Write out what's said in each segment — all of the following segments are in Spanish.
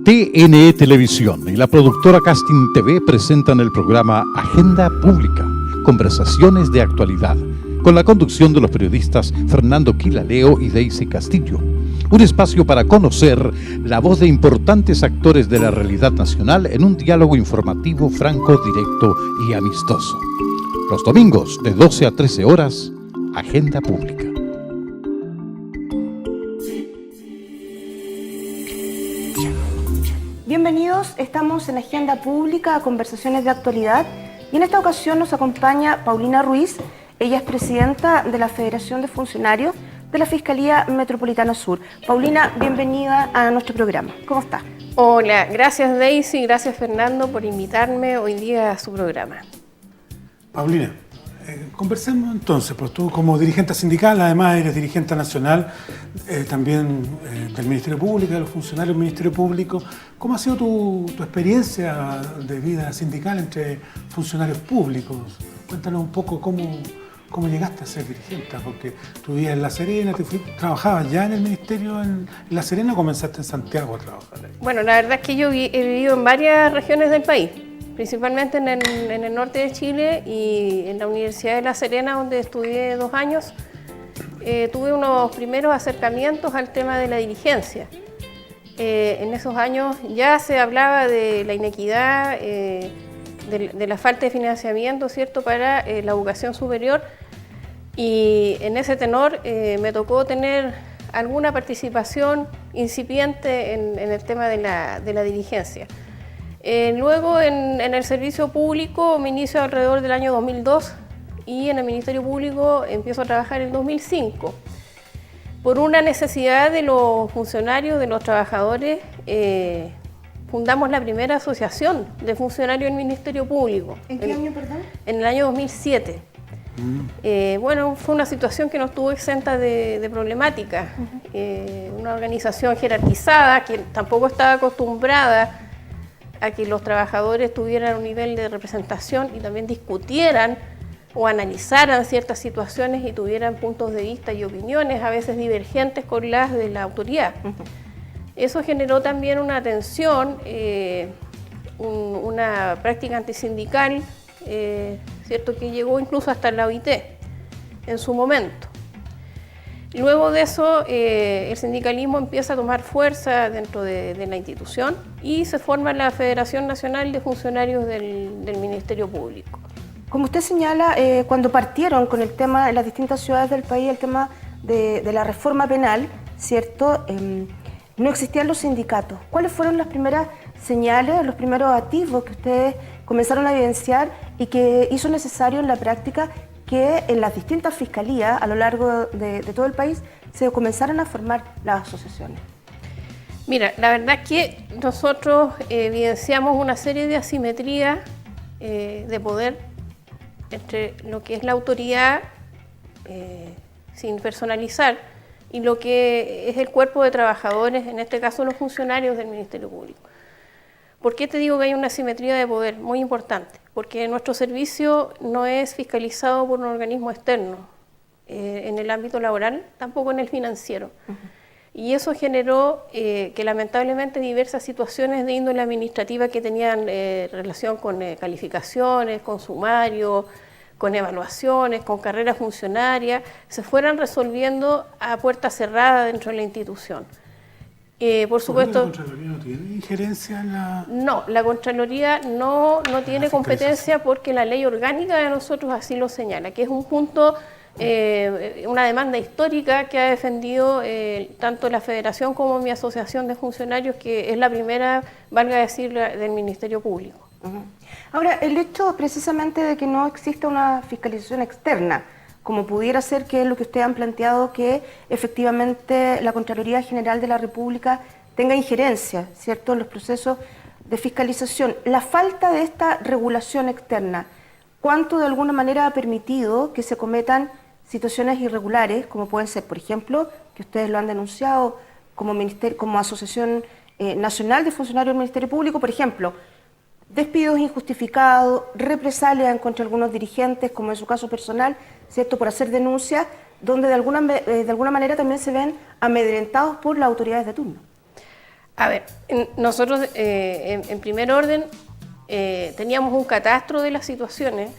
TNE Televisión y la productora Casting TV presentan el programa Agenda Pública, conversaciones de actualidad, con la conducción de los periodistas Fernando Quilaleo y Daisy Castillo. Un espacio para conocer la voz de importantes actores de la realidad nacional en un diálogo informativo, franco, directo y amistoso. Los domingos de 12 a 13 horas, Agenda Pública. Bienvenidos, estamos en Agenda Pública, conversaciones de actualidad, y en esta ocasión nos acompaña Paulina Ruiz. Ella es presidenta de la Federación de Funcionarios de la Fiscalía Metropolitana Sur. Paulina, bienvenida a nuestro programa. ¿Cómo está? Hola, gracias Daisy, gracias Fernando por invitarme hoy día a su programa. Paulina, conversemos entonces, pues tú como dirigente sindical, además eres dirigente nacional, también del Ministerio Público, de los funcionarios del Ministerio Público. ¿Cómo ha sido tu experiencia de vida sindical entre funcionarios públicos? Cuéntanos un poco cómo llegaste a ser dirigente, porque tú vivías en La Serena, trabajabas ya en el Ministerio en La Serena o comenzaste en Santiago a trabajar ahí. Bueno, la verdad es que yo he vivido en varias regiones del país, principalmente en el norte de Chile y en la Universidad de La Serena, donde estudié 2 años. Tuve unos primeros acercamientos al tema de la dirigencia. En esos años ya se hablaba de la inequidad, de la falta de financiamiento, ¿cierto?, para la educación superior, y en ese tenor me tocó tener alguna participación incipiente en el tema de la dirigencia. Luego en el servicio público me inicio alrededor del año 2002 y en el Ministerio Público empiezo a trabajar en 2005. Por una necesidad de los funcionarios, de los trabajadores, fundamos la primera asociación de funcionarios del Ministerio Público. ¿En qué año, perdón? En el año 2007. Bueno, fue una situación que no estuvo exenta de problemática. Una organización jerarquizada que tampoco estaba acostumbrada a que los trabajadores tuvieran un nivel de representación y también discutieran o analizaran ciertas situaciones y tuvieran puntos de vista y opiniones a veces divergentes con las de la autoridad. Eso generó también una tensión, una práctica antisindical, ¿cierto?, que llegó incluso hasta la OIT en su momento. Luego de eso, el sindicalismo empieza a tomar fuerza dentro de la institución y se forma la Federación Nacional de Funcionarios del Ministerio Público. Como usted señala, cuando partieron con el tema en las distintas ciudades del país, el tema de la reforma penal, ¿cierto?, no existían los sindicatos. ¿Cuáles fueron las primeras señales, los primeros atisbos que ustedes comenzaron a evidenciar y que hizo necesario en la práctica que en las distintas fiscalías a lo largo de todo el país se comenzaran a formar las asociaciones? Mira, la verdad es que nosotros evidenciamos una serie de asimetrías de poder entre lo que es la autoridad, sin personalizar, y lo que es el cuerpo de trabajadores, en este caso los funcionarios del Ministerio Público. ¿Por qué te digo que hay una asimetría de poder? Muy importante, porque nuestro servicio no es fiscalizado por un organismo externo, en el ámbito laboral, tampoco en el financiero. Y eso generó que lamentablemente diversas situaciones de índole administrativa que tenían relación con calificaciones, con sumario, con evaluaciones, con carrera funcionaria, se fueran resolviendo a puerta cerrada dentro de la institución. Por supuesto, ¿La Contraloría no tiene injerencia en la...? No, la Contraloría no tiene competencia porque la ley orgánica de nosotros así lo señala, que es un punto, una demanda histórica que ha defendido tanto la Federación como mi asociación de funcionarios, que es la primera, valga decir, del Ministerio Público. Ahora, el hecho precisamente de que no exista una fiscalización externa, como pudiera ser, que es lo que ustedes han planteado, que efectivamente la Contraloría General de la República tenga injerencia, ¿cierto?, en los procesos de fiscalización. La falta de esta regulación externa, ¿cuánto de alguna manera ha permitido que se cometan situaciones irregulares, como pueden ser, por ejemplo, que ustedes lo han denunciado como Asociación Nacional de Funcionarios del Ministerio Público, por ejemplo, despidos injustificados, represalias contra algunos dirigentes, como en su caso personal, ¿cierto?, por hacer denuncias, donde de alguna manera también se ven amedrentados por las autoridades de turno? A ver, nosotros en primer orden teníamos un catastro de las situaciones,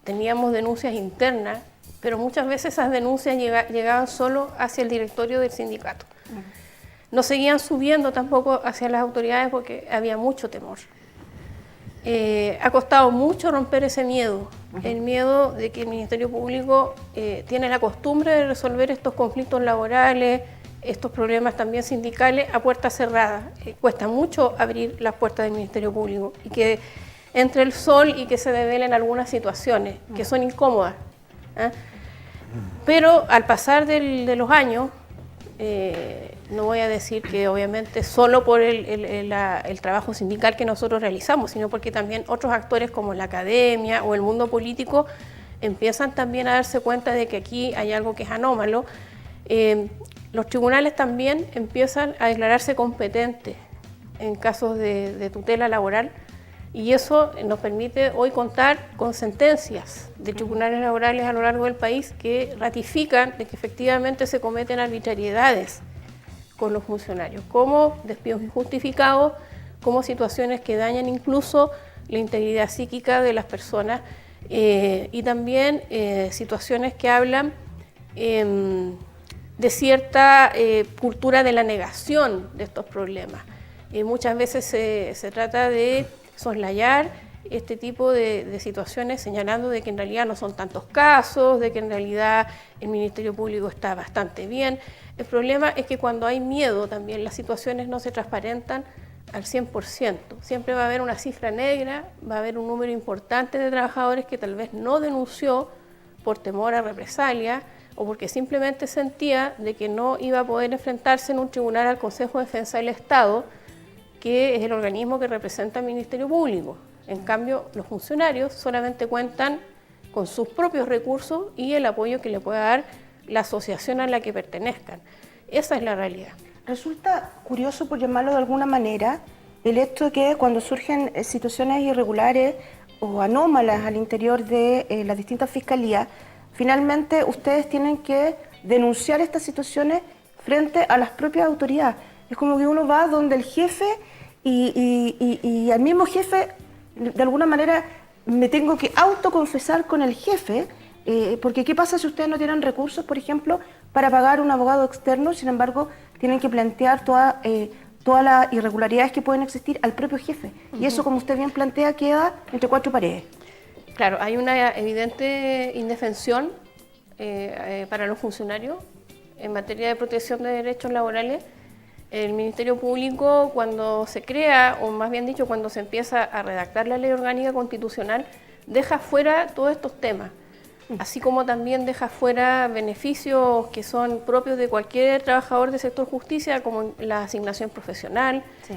teníamos denuncias internas, pero muchas veces esas denuncias llegaban solo hacia el directorio del sindicato. No seguían subiendo tampoco hacia las autoridades porque había mucho temor. Ha costado mucho romper ese miedo, el miedo de que el Ministerio Público tiene la costumbre de resolver estos conflictos laborales, estos problemas también sindicales a puertas cerradas. Cuesta mucho abrir las puertas del Ministerio Público y que entre el sol y que se develen algunas situaciones que son incómodas. Pero al pasar de los años, no voy a decir que obviamente solo por el trabajo sindical que nosotros realizamos, sino porque también otros actores como la academia o el mundo político empiezan también a darse cuenta de que aquí hay algo que es anómalo. Los tribunales también empiezan a declararse competentes en casos de tutela laboral y eso nos permite hoy contar con sentencias de tribunales laborales a lo largo del país que ratifican de que efectivamente se cometen arbitrariedades con los funcionarios, como despidos injustificados, como situaciones que dañan incluso la integridad psíquica de las personas y también situaciones que hablan de cierta cultura de la negación de estos problemas. Muchas veces se trata de soslayar este tipo de situaciones señalando de que en realidad no son tantos casos, de que en realidad el Ministerio Público está bastante bien. El problema es que cuando hay miedo también las situaciones no se transparentan al 100%. Siempre va a haber una cifra negra, va a haber un número importante de trabajadores que tal vez no denunció por temor a represalia o porque simplemente sentía de que no iba a poder enfrentarse en un tribunal al Consejo de Defensa del Estado, que es el organismo que representa al Ministerio Público. En cambio, los funcionarios solamente cuentan con sus propios recursos y el apoyo que le pueda dar la asociación a la que pertenezcan. Esa es la realidad. Resulta curioso, por llamarlo de alguna manera, el hecho de que cuando surgen situaciones irregulares o anómalas al interior de las distintas fiscalías, finalmente ustedes tienen que denunciar estas situaciones frente a las propias autoridades. Es como que uno va donde el jefe y al mismo jefe, de alguna manera, me tengo que autoconfesar con el jefe, porque ¿qué pasa si ustedes no tienen recursos, por ejemplo, para pagar un abogado externo? Sin embargo, tienen que plantear todas las irregularidades que pueden existir al propio jefe. Y eso, como usted bien plantea, queda entre cuatro paredes. Claro, hay una evidente indefensión para los funcionarios en materia de protección de derechos laborales. El Ministerio Público, cuando se crea, o más bien dicho, cuando se empieza a redactar la Ley Orgánica Constitucional, deja fuera todos estos temas, así como también deja fuera beneficios que son propios de cualquier trabajador del sector justicia, como la asignación profesional. Sí.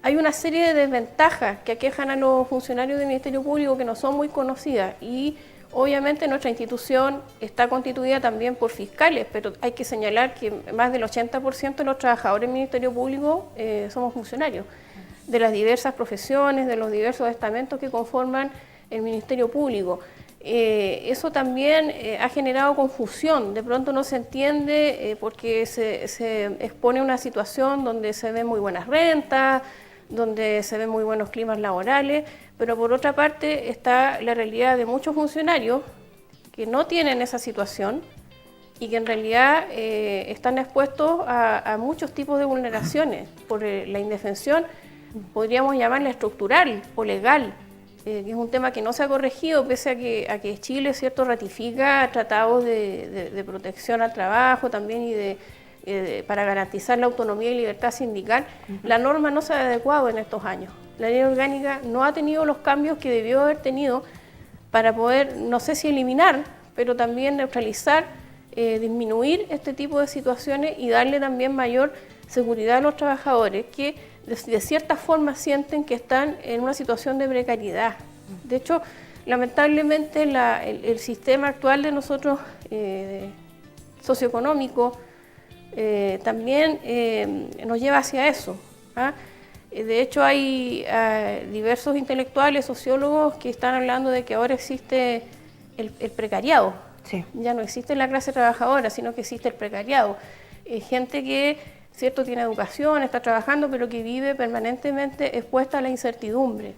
Hay una serie de desventajas que aquejan a los funcionarios del Ministerio Público que no son muy conocidas y obviamente nuestra institución está constituida también por fiscales, pero hay que señalar que más del 80% de los trabajadores del Ministerio Público somos funcionarios de las diversas profesiones, de los diversos estamentos que conforman el Ministerio Público. Eso también ha generado confusión, de pronto no se entiende porque se expone una situación donde se ven muy buenas rentas, donde se ven muy buenos climas laborales, pero por otra parte está la realidad de muchos funcionarios que no tienen esa situación y que en realidad están expuestos a muchos tipos de vulneraciones por la indefensión, podríamos llamarla estructural o legal, que es un tema que no se ha corregido pese a que Chile, ¿cierto?, ratifica tratados de protección al trabajo también y para garantizar la autonomía y libertad sindical. La norma no se ha adecuado en estos años. La ley orgánica no ha tenido los cambios que debió haber tenido para poder, no sé si eliminar, pero también neutralizar, disminuir este tipo de situaciones y darle también mayor seguridad a los trabajadores que de cierta forma sienten que están en una situación de precariedad. De hecho, lamentablemente el sistema actual de nosotros socioeconómico también nos lleva hacia eso. De hecho, hay diversos intelectuales, sociólogos que están hablando de que ahora existe el precariado. Sí. Ya no existe la clase trabajadora, sino que existe el precariado. Gente que cierto, tiene educación, está trabajando, pero que vive permanentemente expuesta a la incertidumbre.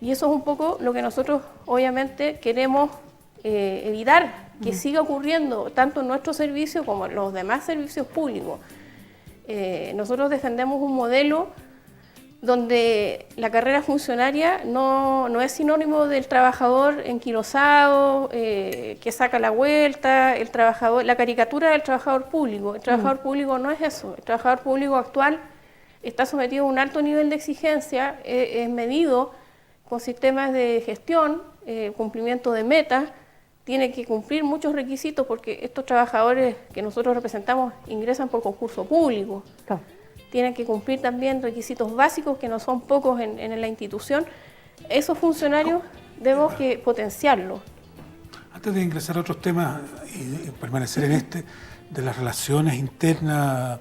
Y eso es un poco lo que nosotros obviamente queremos evitar que siga ocurriendo tanto en nuestro servicio como en los demás servicios públicos. Nosotros defendemos un modelo donde la carrera funcionaria no es sinónimo del trabajador enquilosado, que saca la vuelta, la caricatura del trabajador público. El trabajador público no es eso. El trabajador público actual está sometido a un alto nivel de exigencia, es medido con sistemas de gestión, cumplimiento de metas, tiene que cumplir muchos requisitos porque estos trabajadores que nosotros representamos ingresan por concurso público. Claro. Tienen que cumplir también requisitos básicos que no son pocos en la institución. Esos funcionarios debemos que potenciarlos. Antes de ingresar a otros temas y permanecer en este, de las relaciones internas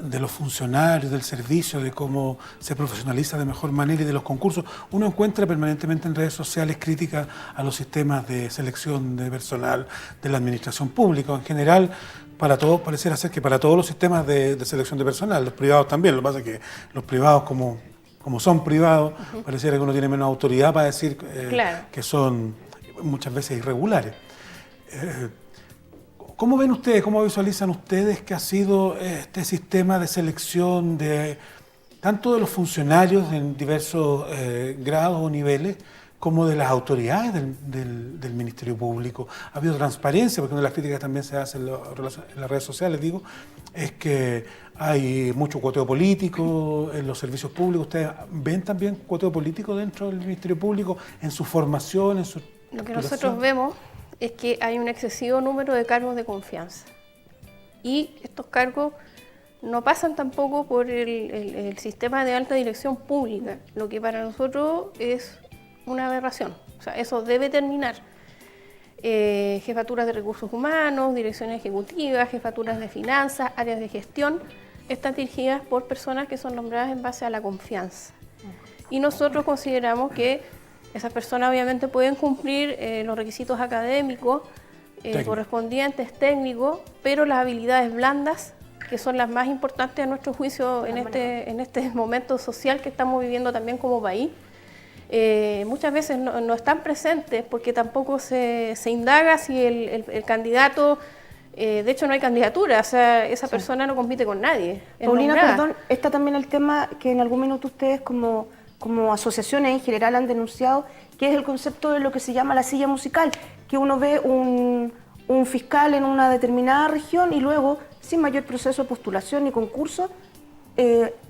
de los funcionarios, del servicio, de cómo se profesionaliza de mejor manera y de los concursos, uno encuentra permanentemente en redes sociales críticas a los sistemas de selección de personal de la administración pública. En general, para todos, pareciera ser que para todos los sistemas de selección de personal, los privados también, lo que pasa es que los privados como son privados, pareciera que uno tiene menos autoridad para decir Claro. que son muchas veces irregulares. ¿Cómo ven ustedes, cómo visualizan ustedes que ha sido este sistema de selección de tanto de los funcionarios en diversos grados o niveles, como de las autoridades del Ministerio Público? ¿Ha habido transparencia? Porque una de las críticas que también se hace en las redes sociales, digo, es que hay mucho cuoteo político en los servicios públicos. ¿Ustedes ven también cuoteo político dentro del Ministerio Público en su formación, en su Lo que nosotros vemos es que hay un excesivo número de cargos de confianza. Y estos cargos no pasan tampoco por el sistema de alta dirección pública, lo que para nosotros es una aberración. O sea, eso debe terminar. Jefaturas de recursos humanos, direcciones ejecutivas, jefaturas de finanzas, áreas de gestión, están dirigidas por personas que son nombradas en base a la confianza. Y nosotros consideramos que esas personas obviamente pueden cumplir los requisitos académicos correspondientes, técnicos, pero las habilidades blandas, que son las más importantes a nuestro juicio en este momento social que estamos viviendo también como país, muchas veces no están presentes porque tampoco se indaga si el candidato, de hecho no hay candidatura, o sea, esa persona no compite con nadie. Paulina, perdón, está también el tema que en algún minuto ustedes como asociaciones en general han denunciado, que es el concepto de lo que se llama la silla musical, que uno ve un fiscal en una determinada región y luego, sin mayor proceso de postulación ni concurso,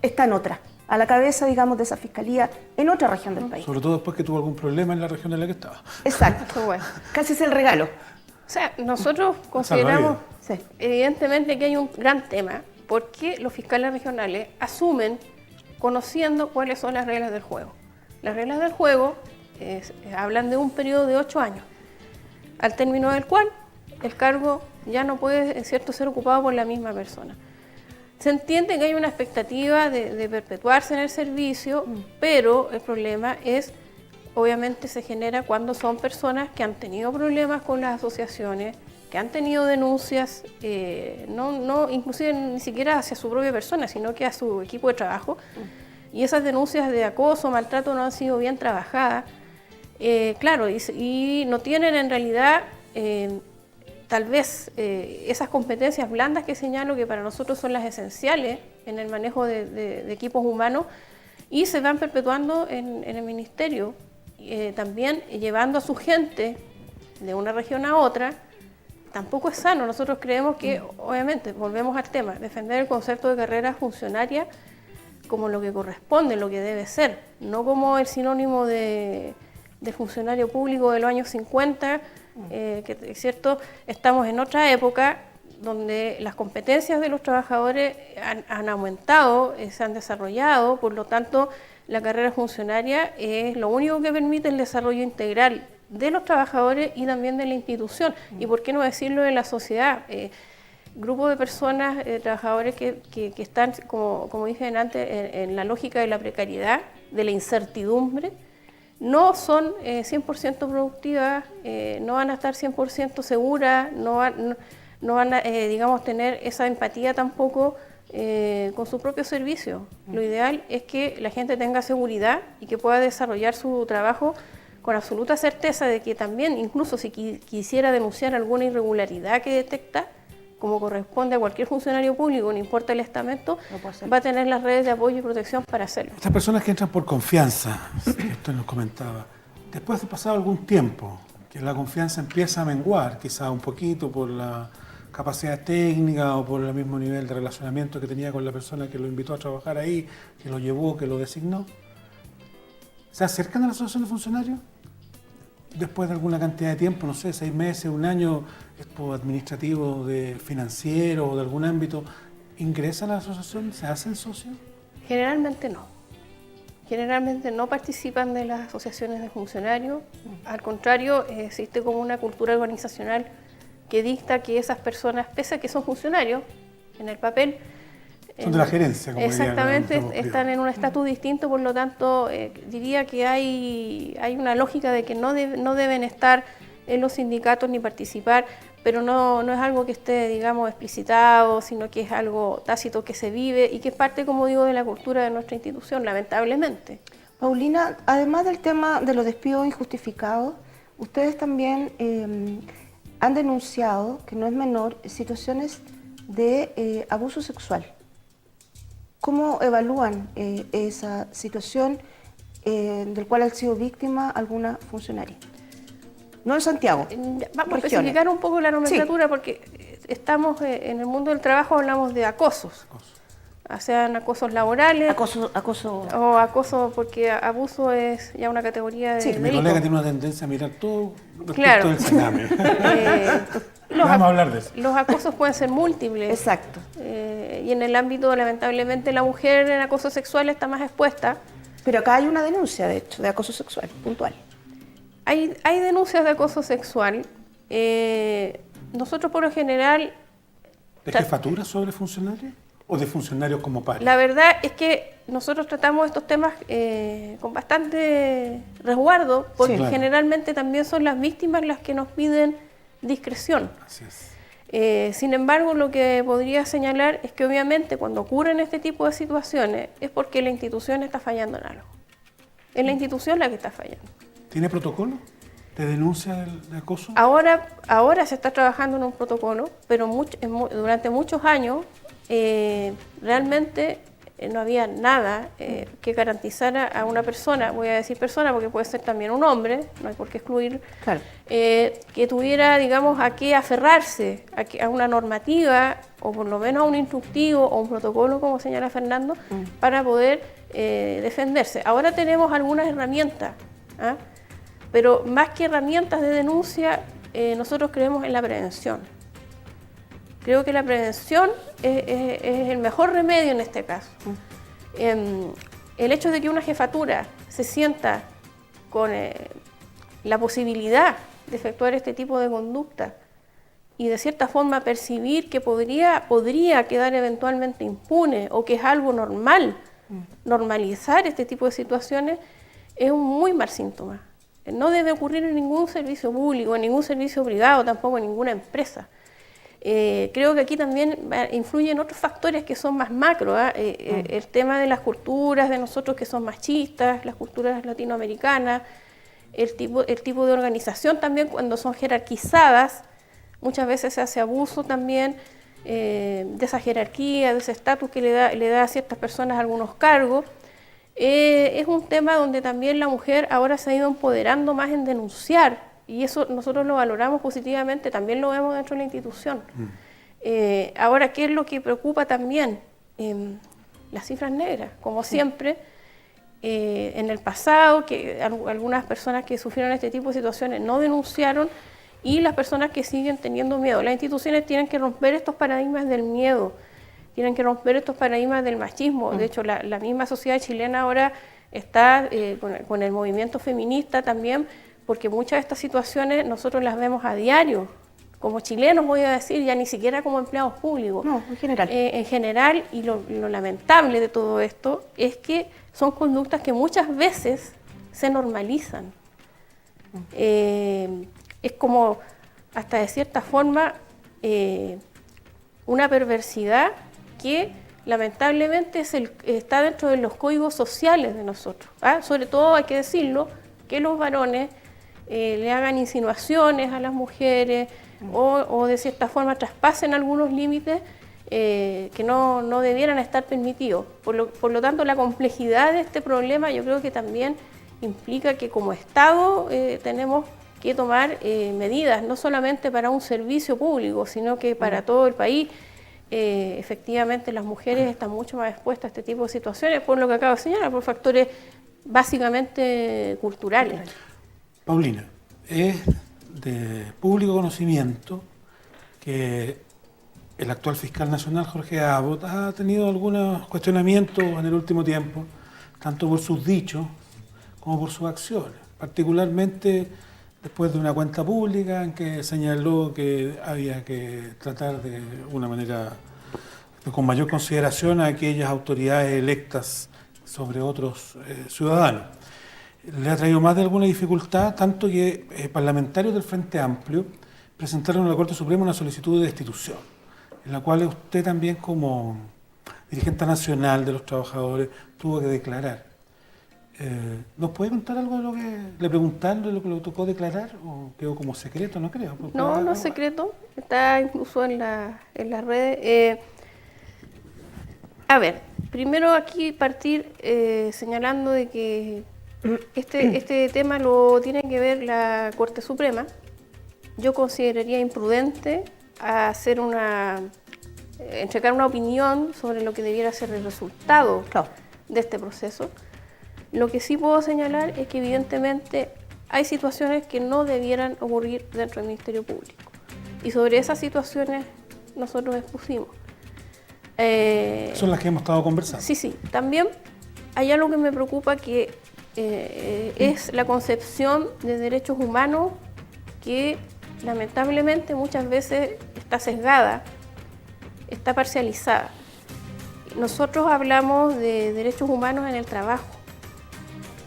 está en otra, a la cabeza, digamos, de esa fiscalía en otra región del país. Sobre todo después que tuvo algún problema en la región en la que estaba. Exacto, Bueno. Casi es el regalo. O sea, nosotros consideramos evidentemente que hay un gran tema, porque los fiscales regionales asumen conociendo cuáles son las reglas del juego. Las reglas del juego hablan de un periodo de 8 años, al término del cual el cargo ya no puede, en cierto, ser ocupado por la misma persona. Se entiende que hay una expectativa de perpetuarse en el servicio, pero el problema es, obviamente se genera cuando son personas que han tenido problemas con las asociaciones, que han tenido denuncias, no inclusive ni siquiera hacia su propia persona, sino que a su equipo de trabajo, y esas denuncias de acoso, maltrato no han sido bien trabajadas, claro, y no tienen en realidad tal vez esas competencias blandas que señalo que para nosotros son las esenciales en el manejo de equipos humanos, y se van perpetuando en el ministerio, también llevando a su gente de una región a otra. Tampoco es sano. Nosotros creemos que, obviamente, volvemos al tema, defender el concepto de carrera funcionaria como lo que corresponde, lo que debe ser, no como el sinónimo de funcionario público de los años 50, que es cierto, estamos en otra época donde las competencias de los trabajadores han aumentado, se han desarrollado, por lo tanto, la carrera funcionaria es lo único que permite el desarrollo integral de los trabajadores y también de la institución, y por qué no decirlo de la sociedad. Grupos de personas, trabajadores que están, como dije antes, en la lógica de la precariedad, de la incertidumbre, no son 100% productivas, no van a estar 100% seguras, no van a, digamos, tener esa empatía tampoco con su propio servicio. Lo ideal es que la gente tenga seguridad y que pueda desarrollar su trabajo con absoluta certeza de que también, incluso si quisiera denunciar alguna irregularidad que detecta, como corresponde a cualquier funcionario público, no importa el estamento, va a tener las redes de apoyo y protección para hacerlo. Estas personas que entran por confianza, esto nos comentaba, después de pasado algún tiempo, que la confianza empieza a menguar, quizá un poquito por la capacidad técnica o por el mismo nivel de relacionamiento que tenía con la persona que lo invitó a trabajar ahí, que lo llevó, que lo designó. ¿Se acercan a la asociación de funcionarios? Después de alguna cantidad de tiempo, no sé, 6 meses, un año, esto administrativo, financiero o de algún ámbito, ¿ingresan a la asociación? ¿Se hacen socios? Generalmente no. Generalmente no participan de las asociaciones de funcionarios. Al contrario, existe como una cultura organizacional que dicta que esas personas, pese a que son funcionarios en el papel, son de la gerencia, como exactamente, están en un estatus distinto, por lo tanto, diría que hay una lógica de que no deben estar en los sindicatos ni participar, pero no es algo que esté, digamos, explicitado, sino que es algo tácito que se vive y que es parte, como digo, de la cultura de nuestra institución, lamentablemente. Paulina, además del tema de los despidos injustificados, ustedes también han denunciado, que no es menor, situaciones de abuso sexual. ¿Cómo evalúan esa situación del cual ha sido víctima alguna funcionaria? No en Santiago. Vamos a especificar un poco la nomenclatura, sí, porque estamos en el mundo del trabajo, hablamos de acosos. Sean acosos laborales. Acoso. O acoso, porque abuso es ya una categoría de delito. Mi colega tiene una tendencia a mirar todo respecto del Sename. Vamos a hablar de eso. Los acosos pueden ser múltiples. Exacto. Y en el ámbito, lamentablemente, la mujer en acoso sexual está más expuesta. Pero acá hay una denuncia, de hecho, de acoso sexual, puntual. Hay denuncias de acoso sexual. Nosotros, por lo general... ¿De jefatura sobre funcionarios o de funcionarios como pares? La verdad es que nosotros tratamos estos temas con bastante resguardo, porque sí, generalmente también son las víctimas las que nos piden discreción. Así es. Sin embargo, lo que podría señalar es que obviamente cuando ocurren este tipo de situaciones es porque la institución está fallando en algo. Es la institución la que está fallando. ¿Tiene protocolo de denuncia de acoso? Ahora se está trabajando en un protocolo, pero durante muchos años realmente no había nada que garantizara a una persona, voy a decir persona porque puede ser también un hombre, no hay por qué excluir, claro, que tuviera, digamos, a qué aferrarse, a una normativa o por lo menos a un instructivo o un protocolo, como señala Fernando, para poder defenderse. Ahora tenemos algunas herramientas, ¿ah? Pero más que herramientas de denuncia, nosotros creemos en la prevención. Creo que la prevención es el mejor remedio en este caso. El hecho de que una jefatura se sienta con la posibilidad de efectuar este tipo de conducta y de cierta forma percibir que podría quedar eventualmente impune o que es algo normal, normalizar este tipo de situaciones, es un muy mal síntoma. No debe ocurrir en ningún servicio público, en ningún servicio privado, tampoco en ninguna empresa. Creo que aquí también influyen otros factores que son más macro, el tema de las culturas de nosotros que son machistas, las culturas latinoamericanas, el tipo de organización también cuando son jerarquizadas, muchas veces se hace abuso también de esa jerarquía, de ese estatus que le da a ciertas personas algunos cargos. Es un tema donde también la mujer ahora se ha ido empoderando más en denunciar y eso nosotros lo valoramos positivamente, también lo vemos dentro de la institución. Ahora, ¿qué es lo que preocupa también? Las cifras negras, como siempre, en el pasado, que algunas personas que sufrieron este tipo de situaciones no denunciaron y las personas que siguen teniendo miedo. Las instituciones tienen que romper estos paradigmas del miedo, tienen que romper estos paradigmas del machismo. De hecho, la misma sociedad chilena ahora está con el movimiento feminista también, porque muchas de estas situaciones nosotros las vemos a diario, como chilenos voy a decir, ya ni siquiera como empleados públicos. No, en general. En general, y lo lamentable de todo esto es que son conductas que muchas veces se normalizan. Es como, hasta de cierta forma, una perversidad que lamentablemente está dentro de los códigos sociales de nosotros. Sobre todo, hay que decirlo, que los varones le hagan insinuaciones a las mujeres o de cierta forma traspasen algunos límites que no debieran estar permitidos. Por lo tanto, la complejidad de este problema yo creo que también implica que como Estado tenemos que tomar medidas, no solamente para un servicio público, sino que para todo el país. Efectivamente, las mujeres están mucho más expuestas a este tipo de situaciones, por lo que acabo de señalar, por factores básicamente culturales. Paulina, es de público conocimiento que el actual fiscal nacional, Jorge Abbott, ha tenido algunos cuestionamientos en el último tiempo, tanto por sus dichos como por sus acciones, particularmente después de una cuenta pública en que señaló que había que tratar de una manera con mayor consideración a aquellas autoridades electas sobre otros ciudadanos. Le ha traído más de alguna dificultad, tanto que parlamentarios del Frente Amplio presentaron a la Corte Suprema una solicitud de destitución, en la cual usted también, como dirigente nacional de los trabajadores, tuvo que declarar. ¿Nos puede contar algo de lo que le preguntaron, de lo que le tocó declarar? ¿O quedó como secreto? No creo. No es secreto, está incluso en las redes. A ver, primero aquí partir señalando de que este tema lo tiene que ver la Corte Suprema. Yo consideraría imprudente entregar una opinión sobre lo que debiera ser el resultado de este proceso. Lo que sí puedo señalar es que evidentemente hay situaciones que no debieran ocurrir dentro del Ministerio Público. Y sobre esas situaciones nosotros expusimos. Son las que hemos estado conversando. Sí. También hay algo que me preocupa que es la concepción de derechos humanos que lamentablemente muchas veces está sesgada, está parcializada. Nosotros hablamos de derechos humanos en el trabajo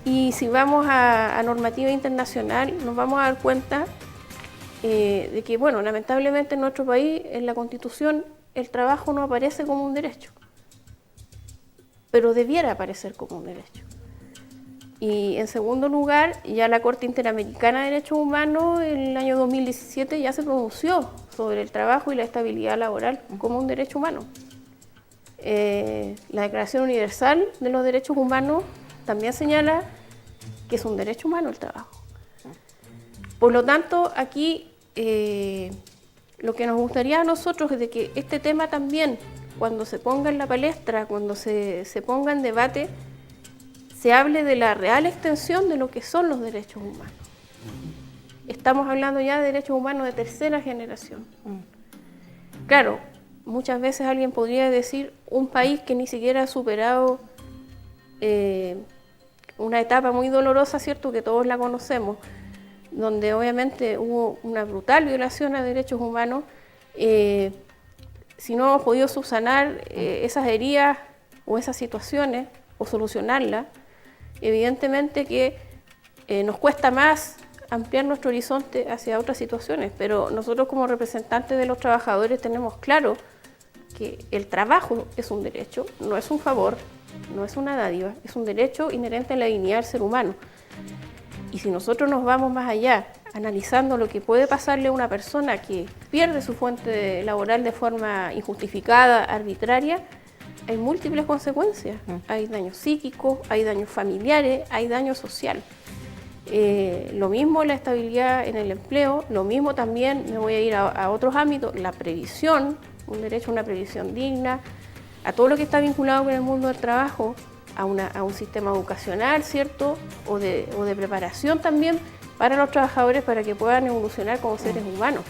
y si vamos a normativa internacional nos vamos a dar cuenta de que, bueno, lamentablemente en nuestro país, en la Constitución, el trabajo no aparece como un derecho, pero debiera aparecer como un derecho. Y en segundo lugar, ya la Corte Interamericana de Derechos Humanos en el año 2017 ya se pronunció sobre el trabajo y la estabilidad laboral como un derecho humano. La Declaración Universal de los Derechos Humanos también señala que es un derecho humano el trabajo. Por lo tanto, aquí lo que nos gustaría a nosotros es de que este tema también, cuando se ponga en la palestra, cuando se ponga en debate, se hable de la real extensión de lo que son los derechos humanos. Estamos hablando ya de derechos humanos de tercera generación. Claro, muchas veces alguien podría decir un país que ni siquiera ha superado una etapa muy dolorosa, ¿cierto?, que todos la conocemos, donde obviamente hubo una brutal violación a derechos humanos. Si no hemos podido subsanar esas heridas o esas situaciones o solucionarlas, evidentemente que nos cuesta más ampliar nuestro horizonte hacia otras situaciones, pero nosotros como representantes de los trabajadores tenemos claro que el trabajo es un derecho, no es un favor, no es una dádiva, es un derecho inherente a la dignidad del ser humano. Y si nosotros nos vamos más allá, analizando lo que puede pasarle a una persona que pierde su fuente laboral de forma injustificada, arbitraria, hay múltiples consecuencias. Hay daños psíquicos, hay daños familiares, hay daño social. Lo mismo la estabilidad en el empleo, lo mismo también, me voy a ir a otros ámbitos, la previsión, un derecho a una previsión digna, a todo lo que está vinculado con el mundo del trabajo, a un sistema educacional, ¿cierto? O de preparación también para los trabajadores para que puedan evolucionar como seres humanos.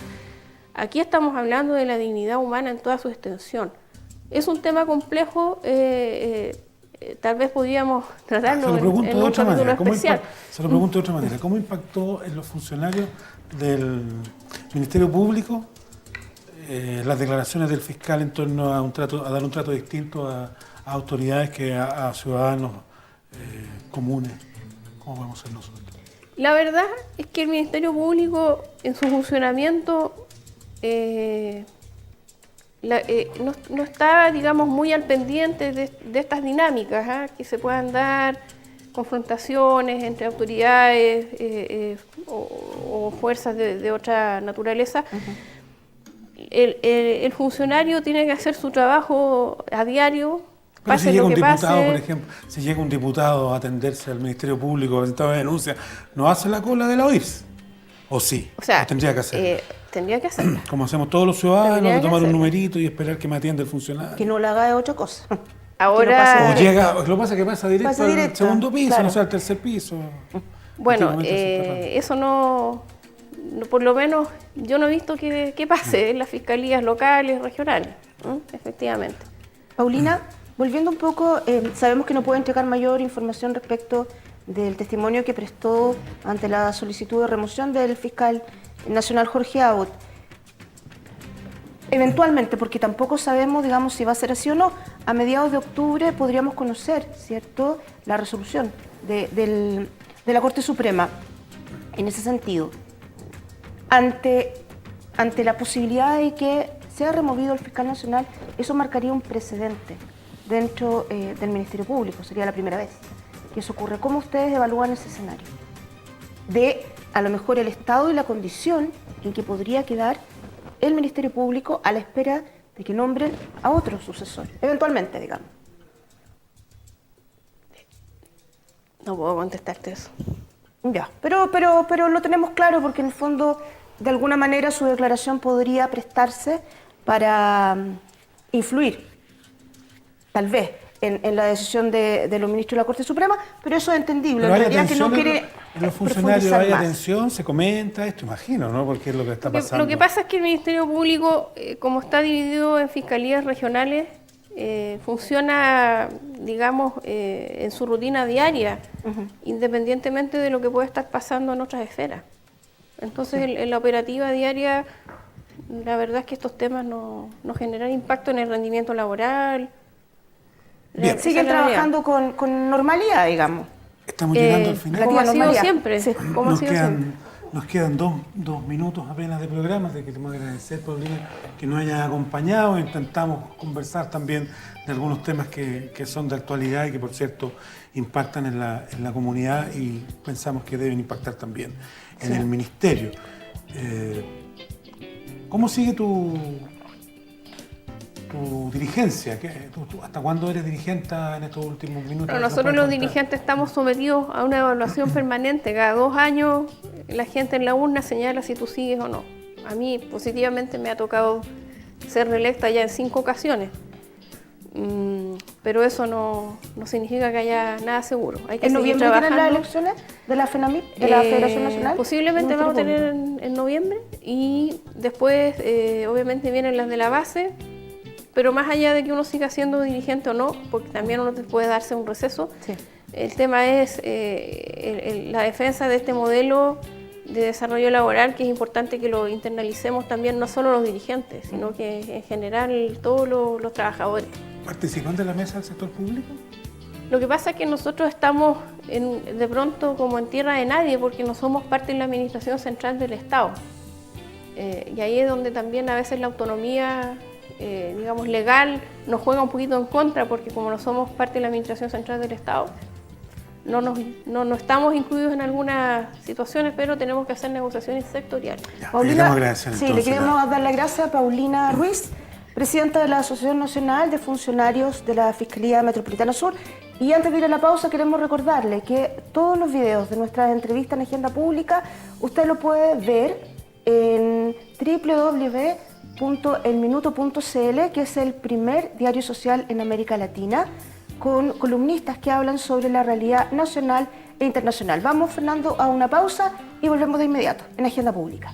Aquí estamos hablando de la dignidad humana en toda su extensión. Es un tema complejo, tal vez podríamos tratarlo en un capítulo especial. Se lo pregunto de otra manera. ¿Cómo impactó en los funcionarios del Ministerio Público las declaraciones del fiscal en torno a dar un trato distinto a autoridades que a ciudadanos comunes? ¿Cómo podemos ser nosotros? La verdad es que el Ministerio Público en su funcionamiento no está, digamos, muy al pendiente de estas dinámicas, que se puedan dar confrontaciones entre autoridades o fuerzas de otra naturaleza. El funcionario tiene que hacer su trabajo a diario. Pero si llega un diputado, pase. por ejemplo, si llega un diputado a atenderse al Ministerio Público, a presentar una denuncia, ¿no hace la cola de la OIRS? ¿O sí? O sea, ¿O tendría que hacerlo? Tendría que hacerlo. Como hacemos todos los ciudadanos, Tendría de que tomar un hacerlo. numerito y esperar que me atienda el funcionario. Que no lo haga de otra cosa. Ahora, O llega, lo que pasa es que pasa directo Pasa al directo, segundo piso, claro. no sé, al tercer piso. bueno, Antiguamente se trataba. eso no, por lo menos yo no he visto que pase en las fiscalías locales, regionales, efectivamente. Paulina, volviendo un poco, sabemos que no puede entregar mayor información respecto del testimonio que prestó ante la solicitud de remoción del fiscal nacional Jorge Aut. Eventualmente, porque tampoco sabemos, digamos, si va a ser así o no, a mediados de octubre podríamos conocer, ¿cierto?, la resolución de la Corte Suprema. En ese sentido, ante la posibilidad de que sea removido el fiscal nacional, eso marcaría un precedente dentro del Ministerio Público, sería la primera vez que eso ocurre. ¿Cómo ustedes evalúan ese escenario? De, a lo mejor, el estado y la condición en que podría quedar el Ministerio Público a la espera de que nombren a otro sucesor, eventualmente, digamos. No puedo contestarte eso. Ya, pero lo tenemos claro porque en el fondo, de alguna manera, su declaración podría prestarse para influir, tal vez, en la decisión de los ministros de la Corte Suprema, pero eso es entendible. Pero hay En realidad que no atención, quiere en los funcionarios hay profundizar más. atención, se comenta esto, imagino, ¿no? Porque es lo que está pasando. Lo que pasa es que el Ministerio Público, como está dividido en fiscalías regionales, funciona, digamos, en su rutina diaria, independientemente de lo que pueda estar pasando en otras esferas. Entonces, en la operativa diaria, la verdad es que estos temas no generan impacto en el rendimiento laboral. Bien. Siguen trabajando con normalidad, digamos. Estamos llegando al final. Como ha sido normalidad. siempre. Sí. Como ha Nos sido siempre. quedan dos minutos apenas de programa, te queremos agradecer, Paulina, que nos hayas acompañado. Intentamos conversar también de algunos temas que son de actualidad y que, por cierto, impactan en la comunidad y pensamos que deben impactar también en el Ministerio. ¿Cómo sigue tu dirigencia? ¿Hasta cuándo eres dirigente en estos últimos minutos? Bueno, nosotros los dirigentes estamos sometidos a una evaluación permanente. Cada 2 años la gente en la urna señala si tú sigues o no. A mí positivamente me ha tocado ser reelecta ya en 5 ocasiones. Pero eso no significa que haya nada seguro. Hay que ¿En seguir noviembre tienen las trabajando. elecciones de la FENAMIP, de la Federación Nacional? Posiblemente vamos a tener en noviembre y después obviamente vienen las de la base, pero más allá de que uno siga siendo dirigente o no, porque también uno puede darse un receso, Sí. el tema es la defensa de este modelo de desarrollo laboral, que es importante que lo internalicemos también no solo los dirigentes, sino que en general todos los trabajadores. ¿Participan de la mesa del sector público? Lo que pasa es que nosotros estamos de pronto como en tierra de nadie porque no somos parte de la administración central del Estado. Y ahí es donde también a veces la autonomía, digamos, legal nos juega un poquito en contra porque como no somos parte de la administración central del Estado, no estamos incluidos en algunas situaciones, pero tenemos que hacer negociaciones sectoriales. Ya, Paulina, queremos agradecer, sí, entonces, le queremos dar las gracias a Paulina Ruiz, presidenta de la Asociación Nacional de Funcionarios de la Fiscalía Metropolitana Sur. Y antes de ir a la pausa, queremos recordarle que todos los videos de nuestras entrevistas en Agenda Pública, usted lo puede ver en www.elminuto.cl, que es el primer diario social en América Latina, con columnistas que hablan sobre la realidad nacional e internacional. Vamos, Fernando, a una pausa y volvemos de inmediato en Agenda Pública.